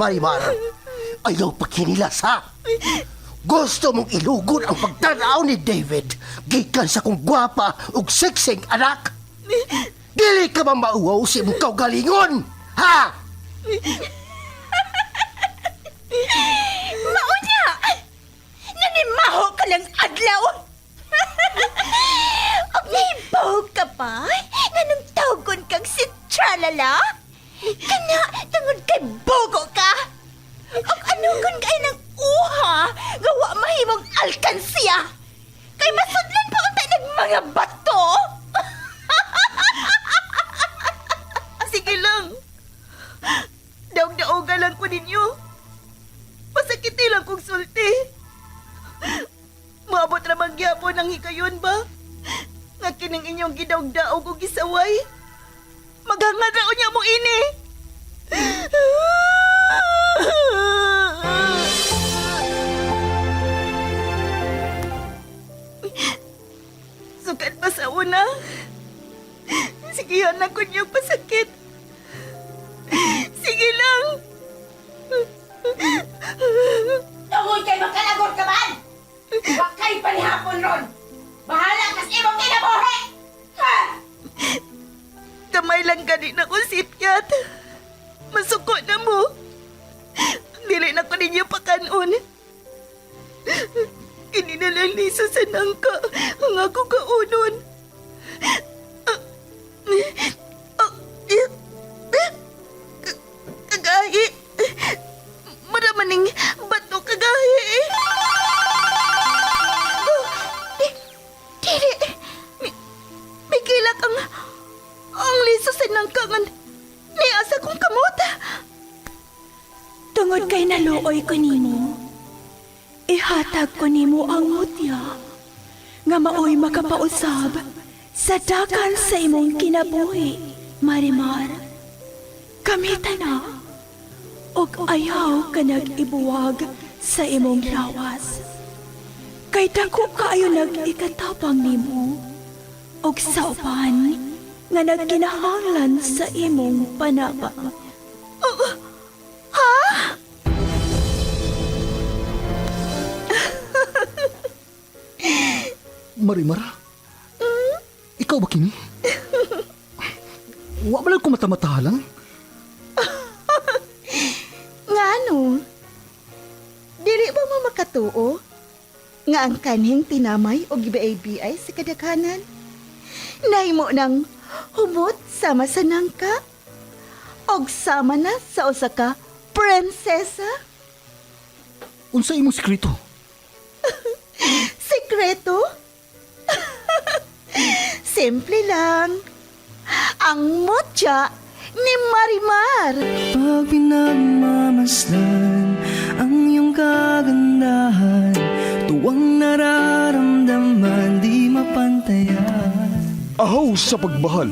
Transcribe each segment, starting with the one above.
Marimar, ayaw pagkinilas ha. Gusto mong ilugod ang pagtanaw ni David gikan sa kong gwapa ug siksing anak. Dili ka ba mauwaw sa imong kaugalingon, ha? Mauna! Nanimaho ka ng adlaw! Og nahibaw ka pa? Nga nung tawgon kang si Tralala? Kana, tungod kay bogo ka? Og ano kung kay ng uha, gawa mahimong alkansiya? Kay masudlan pa ang tayo ng mga bato? Sige lang. Daog-daoga lang ko ninyo. Masakiti lang kong sulti. Maabot ramang gyapon ang hikayon ba? Nga kining inyong gidaog-daog o gisaway. Maghangad raon niya mo ini. Sukat pa sa una. Sigihan na ko niyong pasakit. Sige lang. Tungod kay makalagor ka man! Huwag kayo panihapon ron! Bahala kas imong kinabuhi! Ha! Kamay lang gani na ko sipyat. Masuko na mo. Dili na ko ninyo pakanon. Ini na lang liso sa nangka ang ako kaunon. Kagahi. Maramaning bato kagahi. Dili. May kilak ang liso sa nangkangan ni asa kong kamot. Tungod kay naluoy ko nimo, ihatag ko nimo ang mutya nga maoy makapausab sa dagan sa imong kinabuhi, Marimar. Kamita na, og ayaw ka nag-ibuwag sa imong lawas. Kay dako kaayo nag-ikatapang nimo, og sa uban nga nagkinahanglan sa imong panaba. Marimar? Ikaw ba kini? Wa ba lang ko mata-matahalang? Ngano? Dili ba mo makatuo? Nga ang kanhing tinamay o gibaay-biay sa kadaghanan? Nahimo ng humot sama sa nangka? Og sama na sa usa ka prinsesa? Unsa imong sekreto? Sekreto? Simple lang. Ang mutya ni Marimar. Pag pinagmamasdan ang iyong kagandahan, tuwang nararamdaman di mapantayan. Ahaw sa pagmahal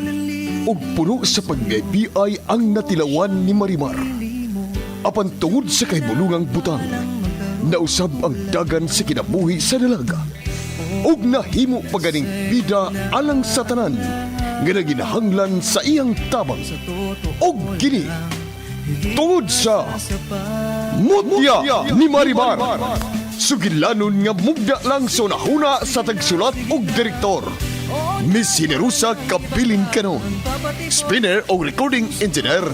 ug puno sa pag-ibigay ang natilawan ni Marimar. Apan tungod sa kahibulungang butang, nausab ang dagan sa kinabuhi sa dalaga. Ug nahimo paganing bida alang sa tanan nga naginahanglan sa iyang tabang. Og kini tungod sa mutya ni Marimar. Sugilanon nga mugda lang sa nahuna sa tagsulat ug direktor. Miss Generosa Kabilin Canon. Spinner o recording engineer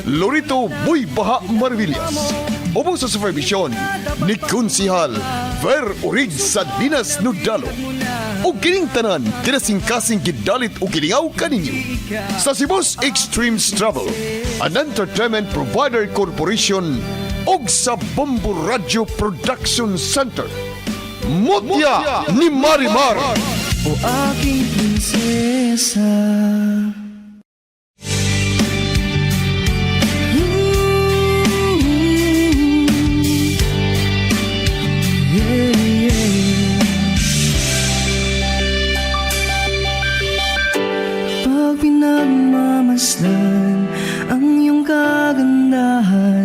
Lorito Boy Baha Marvillas. Obo sa supervision ni Konsihal Ver Urig sa Dinas Nudalo. O kining tanan kinasing-kasing gidalit o kiningaw kaninyo sa Cebu's Extreme Travel, an entertainment provider corporation og sa Bombo Radio Production Center. Mutya ni Marimar. O aking prinsesa. Pag pinagmamasdan ang iyong kagandahan,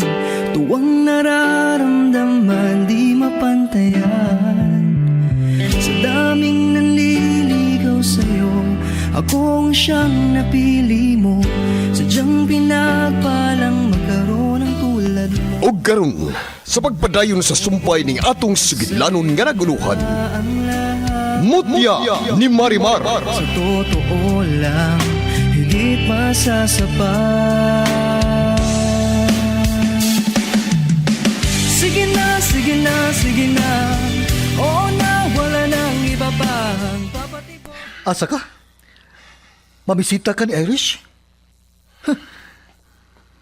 tuwang nararamdaman di mapantayan. Sa daming nanliligaw sa'yo, akong siyang napili mo. Sadyang pinagpalang magkaroon ng tulad mo. ug karon sa pagpadayon sa sumpay ning atong sigilanon nga naguluhan. Mutya ni Marimar. Sa totoo lang, higit masasapat. Sige na, sige na, sige na. Oo na, wala nang iba pang papatibok. Asa ka? Mamisita ka ni Irish? Huh.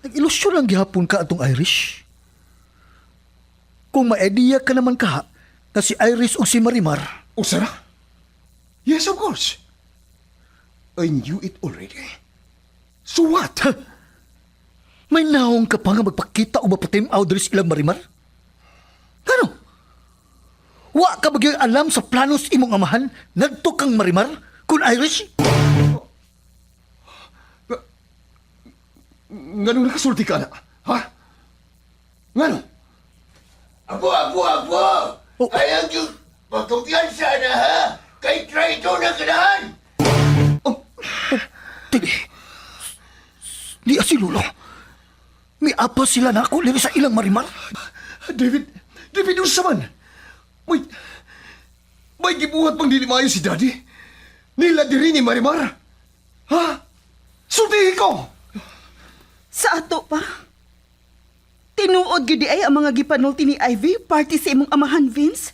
Nag-ilusyon lang gihapon ka atong Irish. Kung ma-idea ka naman ka na si Irish o si Marimar, O Sarah? Yes, of course. I knew it already. So what? may naong ka pa nga magpakita o mapatim Audrey's ilang Marimar? Ano? Wa ka bagyang alam sa planos imong amahan ngadto kang Marimar kun Irish? Nganong nakasulti ka na? Ha? Ngano? Apo! Oh. Ayaw yung pagkumpiyansa na ha! Kay traitor na ganahan! Tidi. Di asilulo. May apa sila na ako liri sa ilang Marimar? David, unsa man? May gibuhat pang dilimayo si Daddy? Nila diri ni Marimar? Ha? Sultihin ko! Sa ato pa. Tinuod gyud di ay ang mga gipanulti ni Ivy party sa imong amahan, Vince.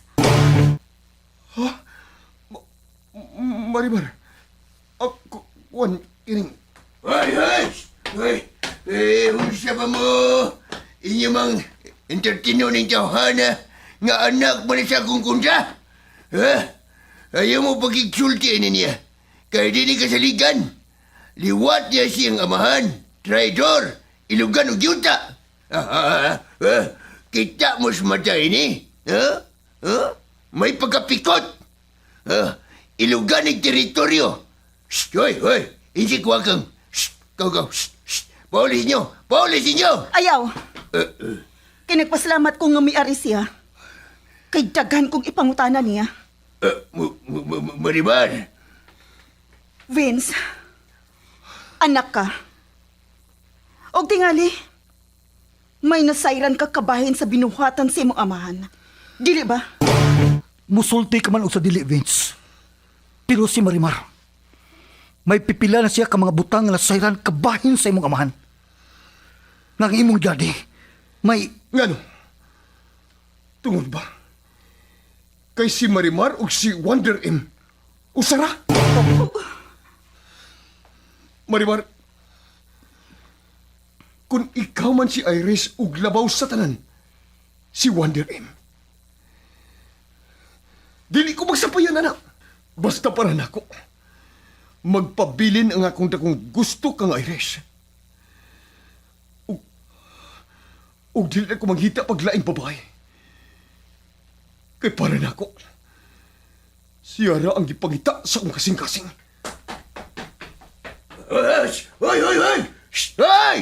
Marimar, ako, kining... Hoy! Unsa ba mo? Inyo mang entertino ng tawhana nga anak mo na sa kungkunda? Ha? Ayaw mo pagigsultiin niya. Kaya di kasaligan. Liwat niya siyang amahan. Traidor. Ilugan o gyuta. Kita mo sa mata ini. May pagkapikot. Ilugan ng teritoryo. Shh, hoy. Insi kuha kang. Shh, go. Shh. Paulisin nyo. Ayaw. Kinagpasalamat ko nga may-ari siya. Kay daghan kong ipangutana niya. Marimar. Vince, anak ka. Og tingali, may nasayran ka kabahin sa binuhatan sa imong amahan. Dili ba? Musulti ka man o sa dili, Vince. Pero si Marimar, may pipila na siya ka mga butang na sayran kabahin sa imong amahan. Nang imong daddy, may... Ngano? Tungod ba? Kay si Marimar o si Wonder M? Usara? Marimar, kung ikaw man si Iris ug labaw sa tanan, si Wonder M. Dili ko magsapayan, anak. Basta para nako. Magpabilin ang akong dakong gusto kang Iris. Ug dili na ko manghita paglaing babae. Kay para nako. Siya ra ang gipangita sa akong kasing-kasing. Hoy! Shh! Hoy!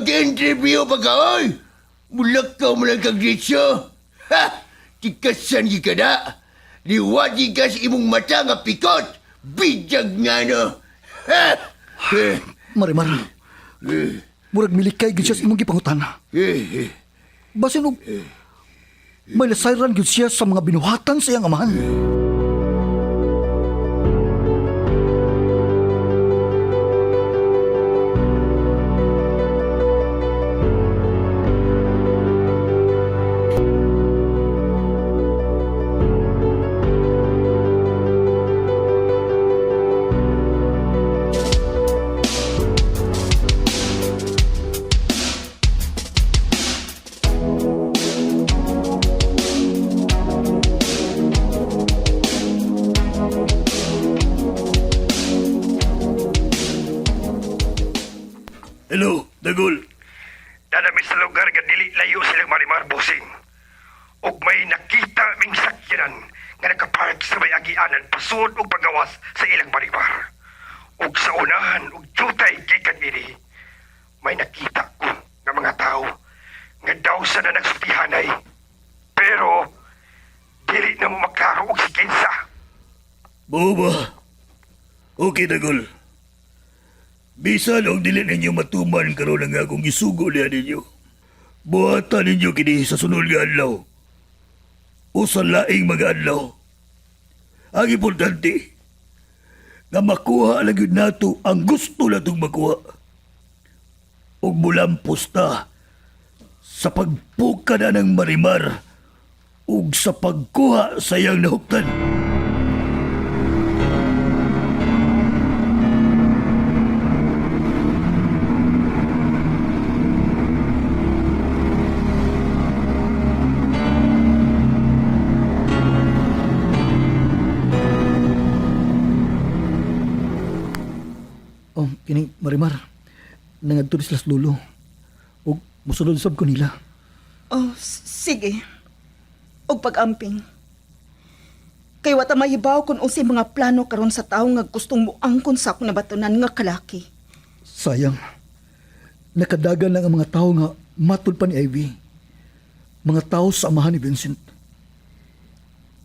Gi-interview pa ka, hoy! Mulakaw mo lang kang gritso. Ha! Tikasan ka na. Liwati ka sa imong mata nga pikot. Bidyag nga no. Ha! Marimar, murag milikay gid siya sa imong gipangutana. Basin og may nasayran gid siya sa mga binuhatan sa iyang amahan. Hello, Dagol. Dadami sa lugar nga dili layo silang Marimar Bossing. Ug may nakita ming sakyanan nga nakapark sa may agianan pasod og pagawas sa ilang Marimar. Ug sa unahan ug jutay gikan ini. May nakita ko nga mga tao nga daw sa na nagsultihanay. Pero dili na mo maklaro og si kinsa. Boba. Okay, Dagol. Bisan og dili ninyo matuman karon ang akong gisugo niya ninyo. buhatan ninyo kini sa sunod nga adlaw. O sa laing mga adlaw. Ang importante, nga makuha lang yun nato ang gusto natong makuha. O mulampos ta sa pagpuka na ng Marimar ug sa pagkuha sa iyang nahuktan. Oh, kini Marimar. Nangadto ni sila sa lulo. Ug musulod sab ko nila. Oh, sige. Og pag-amping. Kay wata mahibaw kung unsay mga plano karon sa tawo nga gustong moangkon sa akong nabatunan nga kalaki. Sayang. Nakadagan lang ang mga tao nga matud pa ni Ivy. Mga tao sa amahan ni Vincent.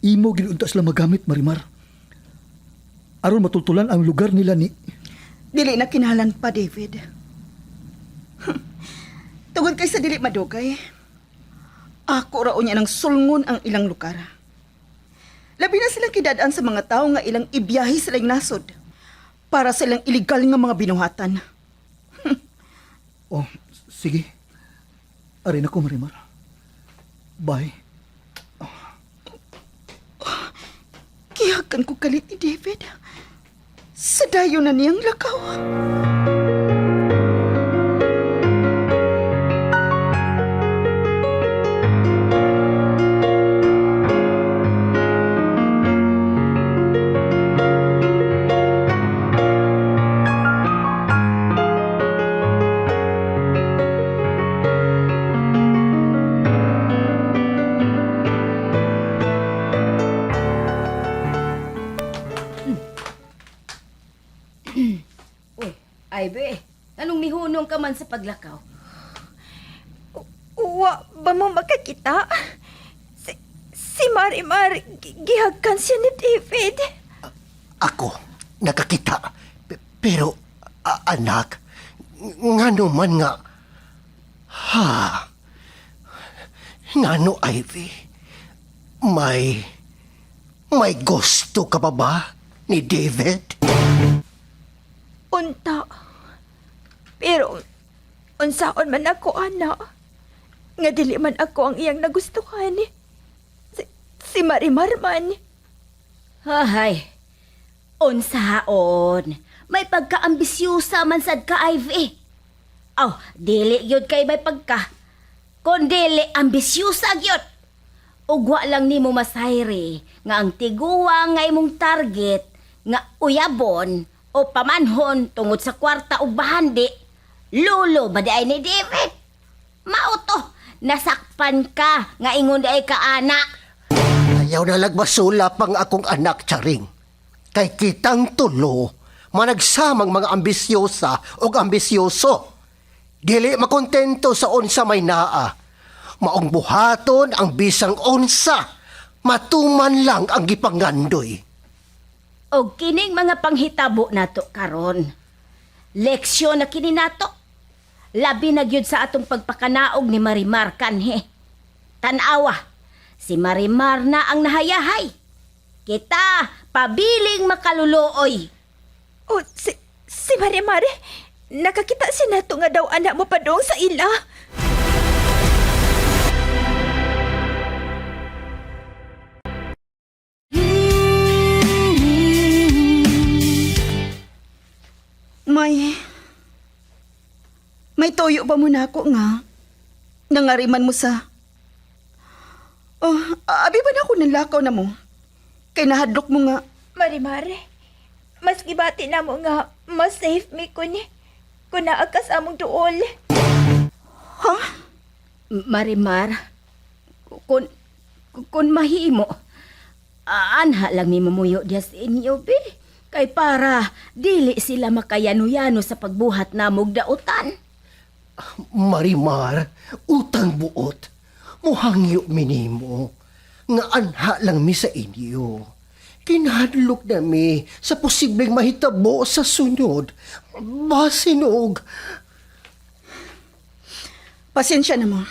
Imo ginunta sila magamit, Marimar. Aron matultulan ang lugar nila ni... Dili na kinahanglan pa, David. Tungod kay sa dili madugay, ako rao niya ng sulngon ang ilang lugar. Labi na silang kidadaan sa mga tao nga ilang ibiyahe silang nasod para sa ilang iligal nga mga binuhatan. Oh, sige. Arin ako, Marimar. Bye. Kiyakan ko kalit ni David. Sa dayo na niyang lakaw. Ivy, anong mihunong ka man sa paglakaw? Wa ba mo makakita? Si Marimar, gihagkan siya ni David. Ako, nakakita. Pero, anak, ngano man nga... Ha? Ngano, Ivy? May gusto ka pa ba ni David? Unta. Pero, unsaon man ako, ana. Nga dili man ako ang iyang nagustuhan. Si Marimar man. Hahay, unsaon? May pagka-ambisyusa man sad ka, Ivy. Oh, dili gyud kay may pagka. Kon dili ambisyusa gyud. Ugwa lang nimo masayri nga ang tiguwa nga imong target nga uyabon o pamanhon tungod sa kwarta ug bahandi, lulo ba di ay ni David? Mauto, nasakpan ka nga ingon di ay ka anak. Ayaw na lagbasula pang akong anak, Charing. Kay kitang tulo, managsamang mga ambisyosa o ambisyoso. Dili makontento sa unsa may naa. Maong buhaton ang bisang unsa. Matuman lang ang gipangandoy. Og kining mga panghitabo nato karon. Leksyon na kini nato. Labi na gyud sa atong pagpakanaog ni Marimar kanhe. Tan-awa, si Marimar na ang nahayahay. Kita pabiling makaluluoy. O, si Marimar, nakakita si nato nga daw anak mo pa doon sa ila. May toyo ba mo na ako nga? Nangariman mo sa... Oh, abi ba na ako nalakaw na mo? Kay nahadlok mo nga... Marimar, mas gibati na mo nga mas safe mi ko ni kung naakas among duol. Ha? Marimar, kung mahimo, anha lang ni mamuyo diya sa inyo, be. Kay para dili sila makayano-yano sa pagbuhat na mugdautan. Marimar, utang buot. Muhangyo minimo. Nga anha lang mi sa inyo. Kinahadlok na mi sa posibleng mahitabo sa sunod. Basinog. Pasensya na mo.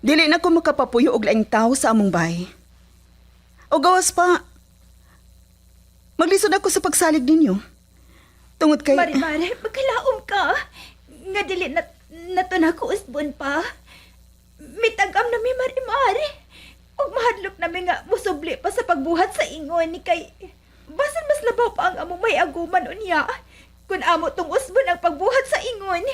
Dili na ko makapapuyo og laing tao sa among bahay. O gawas pa, maglisod ako sa pagsalig ninyo. Tungod kay... Marimar, magkalaom ka. Nga dili nato na ko usbon pa. Mitagam na mi Marimar. Ug mahadlok na mi nga musubli pa sa pagbuhat sa ingon ni kay... Basan mas labaw pa ang among may aguman unya. Kung amo tong usbon ang pagbuhat sa ingon.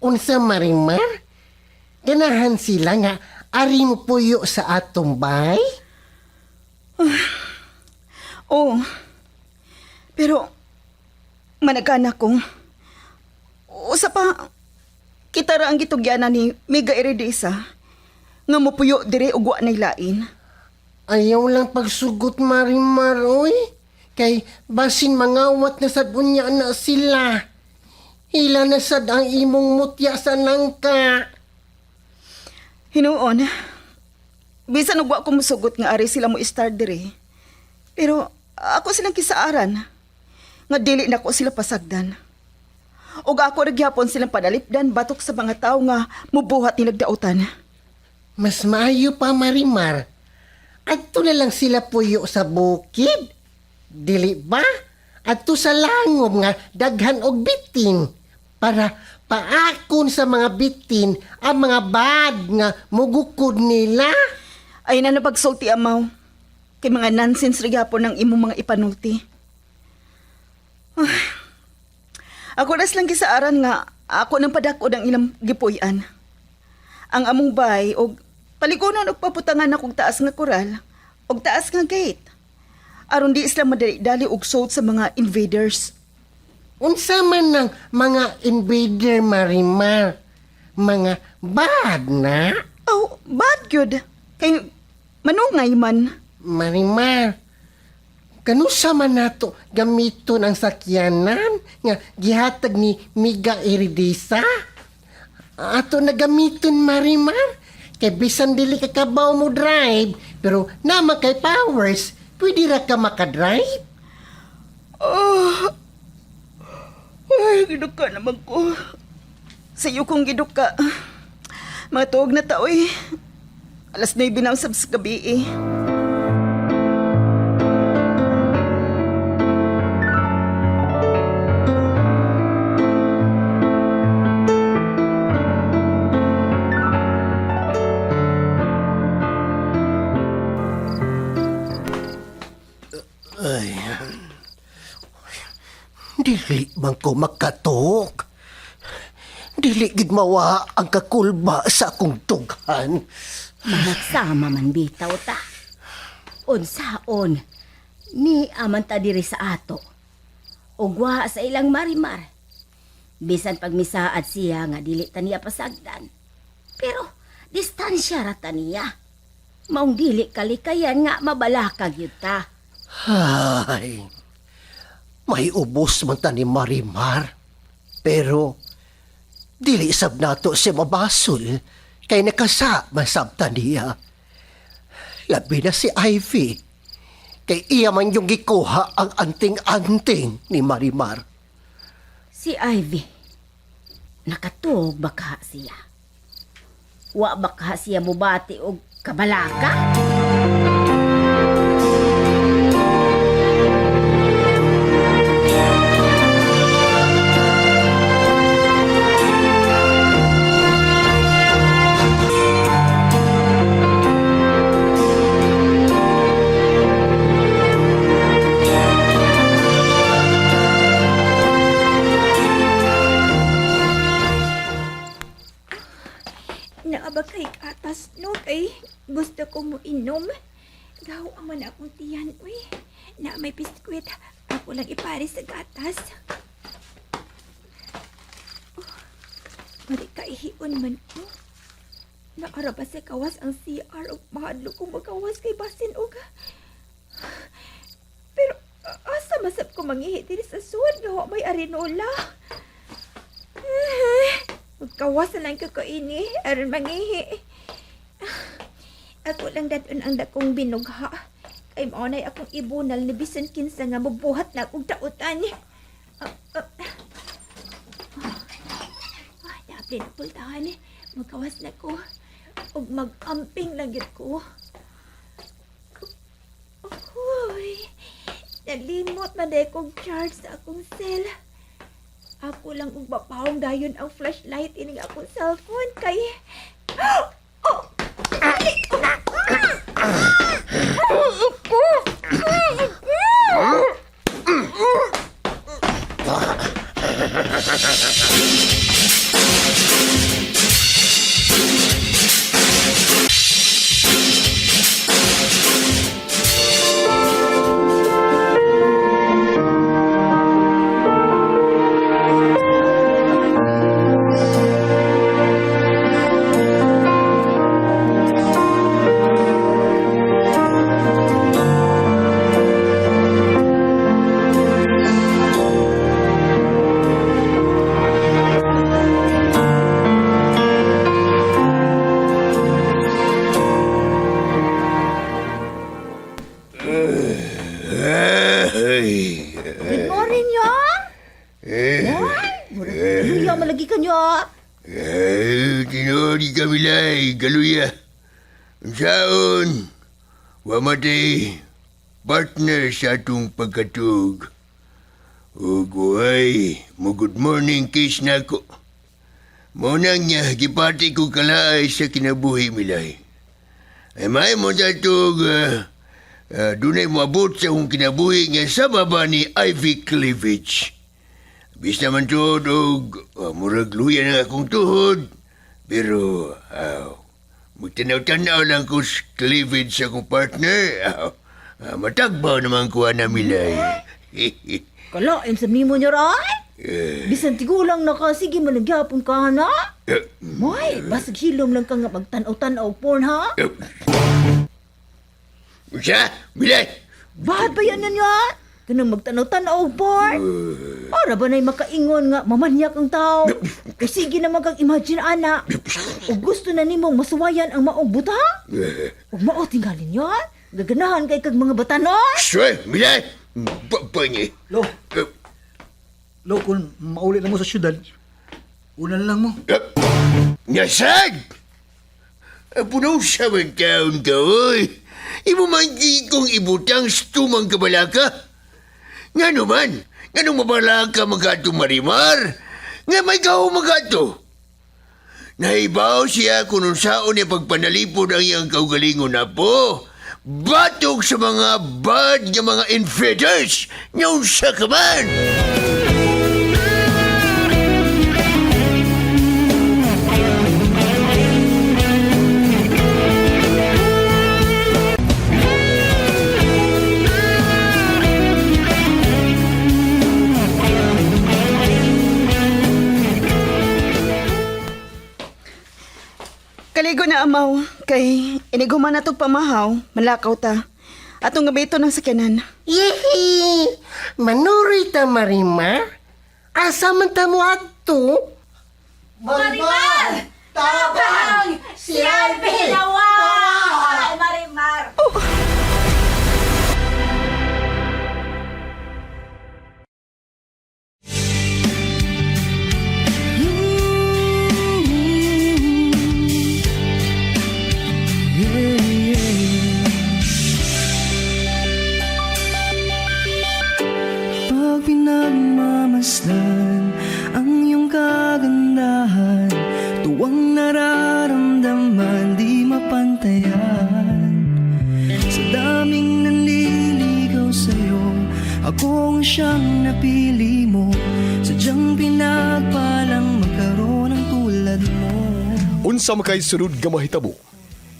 Unsa Marimar? Ganahan sila nga ari mo puyo sa atong bay? Oo. Pero, managana ko. Usa pa, kita ra ang gitugyanan ni Mega Iridesa nga mopuyo dire ug wa nay lain. Ayaw lang pagsugot Marimar, oy. Kay basin mangawat na sad unya na sila. Ila na sad ang imong mutya sa nangka. Hinuon, bisan ug wa ko musugot nga ari sila mo star dire. Pero ako silang kisaaran nga dili na ko sila pasagdan. Ug ako ra gyapon silang padalipdan batok sa mga tawo nga mubuhat ni nagdautan. Mas maayo pa Marimar. Adto na lang sila puyo sa bukid. Dili ba? Adto sa langob nga daghan og bitin para paakon sa mga bitin ang mga bad nga mugukod nila. Ay na napagsulti amaw. Kay mga nonsense rin gyapon ng imong mga ipanulti. Ako ras lang kisaaran nga ako nang padakod ang ilang gipuy-an. Ang among bay og paligunon og paputangan akong taas nga koral og taas nga gate. Aron di sila madali-dali og sold sa mga invaders. Unsa man ng mga invader Marimar? Mga bad na? Oh, bad good. Kay manungay man. Marimar, kanusa man nato gamiton ang sakyanan nga gihatag ni Mega Iridesa? Ato na gamiton Marimar, kay bisan dili ka kabaw mo drive, pero nama kay powers, pwede ra ka makadrive? Ay, giduka naman ko. Sa iyo kong giduka. Matuog na tao eh. Alas 9 na sa gabi eh. Dili man ko makatok. Dili gid mawa ang kakulba sa akong tughan. Managsama man bitaw ta. Unsaon, ni aman ta diri sa ato. Ugwa sa ilang Marimar. Bisan pagmisaad siya nga dili ta niya pasagdan. Pero distansya ra ta niya. Maong dili kalikayan nga mabalakag yun ta. Ay, may ubos man ta ni Marimar. Pero, dili sab nato siya mabasol kay nakasama sab ta niya. Labi na si Ivy. Kay iya man yung gikuha ang anting-anting ni Marimar. Si Ivy, nakatuog baka siya. Wa baka siya mubati og kabalaka? inom. Gaw man akong tiyan, uy. Na may biskwit. Ako lang ipari sa gatas. Mari kaihion man ko. Naara ba sa kawas ang CR o mahadlo kong magawas kay basin og. Pero asa masap ko mangihi diri sa suod nga wa may arinola. Magkawas na lang ko ini aron mangihi. Ako lang dadon ang dakong binugha. Kay maunay akong ibunal ni bisan kinsa nga mabuhat na akong tautan. Dapat na pultahan eh. Magkawas na ko. Ug mag-amping lang yun ko. Uy, nalimot man dahil kong charge sa akong cell. Ako lang ug mapahong dayon ang flashlight ining akong cellphone kay... Oh! Good morning, ya. Iya malagi kan ya. Tinori kami lay, galuya. Saon, wamatay, partner sa atong pagkatug. Uguay, mo good morning kiss na ko. Maunang niya, gipati ko kalaay sa kinabuhi milay. Ay may mo datog, dunay mo abot sa akong kinabuhi nga sa baba ni Ivy Cleavage. Bis naman to, dog, murag luya na akong tuhod. Pero, magtanaw-tanaw lang ko sa cleavage sa akong partner. Matagbaw naman ko na milay. Kalain sa mimo niya ray. Bisan tigulang na ka, sige malagyapon ka na. Moy, basag hilom lang ka nga magtanaw-tanaw porn ha. Siya, milay. Bahad ba yan yan? Kanang magtanaw-tanaw porn? Para ba na'y makaingon nga mamanyak ang tao? Kaya sige naman kang imagine, ana. O gusto na nimong masuwayan ang maong buta? O mao tinggalin yan? Gaganahan kay kag mga batanon? Swe, milay. Papanyi. Lo, kung maulit na mo sa syudad, una na lang mo. Nasad! Puno sa man taon ka, oy. Imo man kong ibutang stumang kabalaka. Nga naman, nga nung mabalaka magato Marimar, nga may kao magato. Naibaw siya kung saon niya pagpanalipod ang iyang kaugalingon na po. Batok sa mga bad nga mga invaders, nga unsa ka man. Kaligo na amaw, kay iniguman na itong pamahaw, malakaw ta. Atong gabito ng sakyanan. Yehi! Manuri ta, Marimar? Asa man ta mo ato? Marimar! Tabang! Si Ivy! Nawawala! Marimar! Pag pinagmamasdan ang iyong kagandahan, tuwang nararamdaman di mapantayan. Sa daming nanliligaw sa'yo, akong siyang napili mo. Sadyang pinagpalang magkaroon ng tulad mo. Unsa makay sunod nga mahitabo?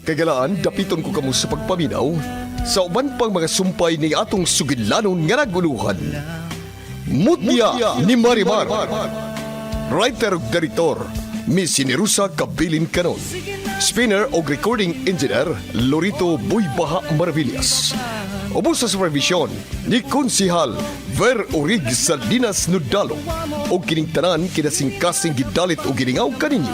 Kagalaan, dapiton ko kamo sa pagpaminaw sa uban pang mga sumpay ni atong sugilanon nga naguluhan. Mutya ni Marimar. Writer ug director, Miss Sinerusa Kabilin Canon. Spinner o recording engineer, Lorito Buybaha Maravillas. Ubos sa supervision ni Konsihal Ver Orig Salinas Nudalo o kining tanan kinasingkasing gidalit o giningaw kaninyo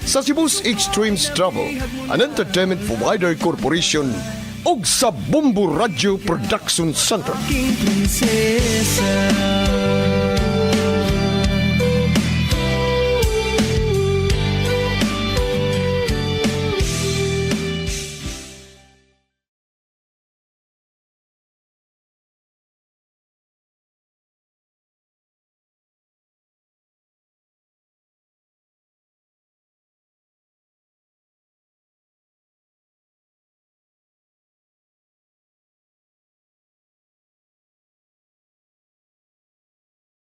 sa Cebu's Extremes Travel, an entertainment provider corporation og sa Bombo Radio Production Center. King prinsesa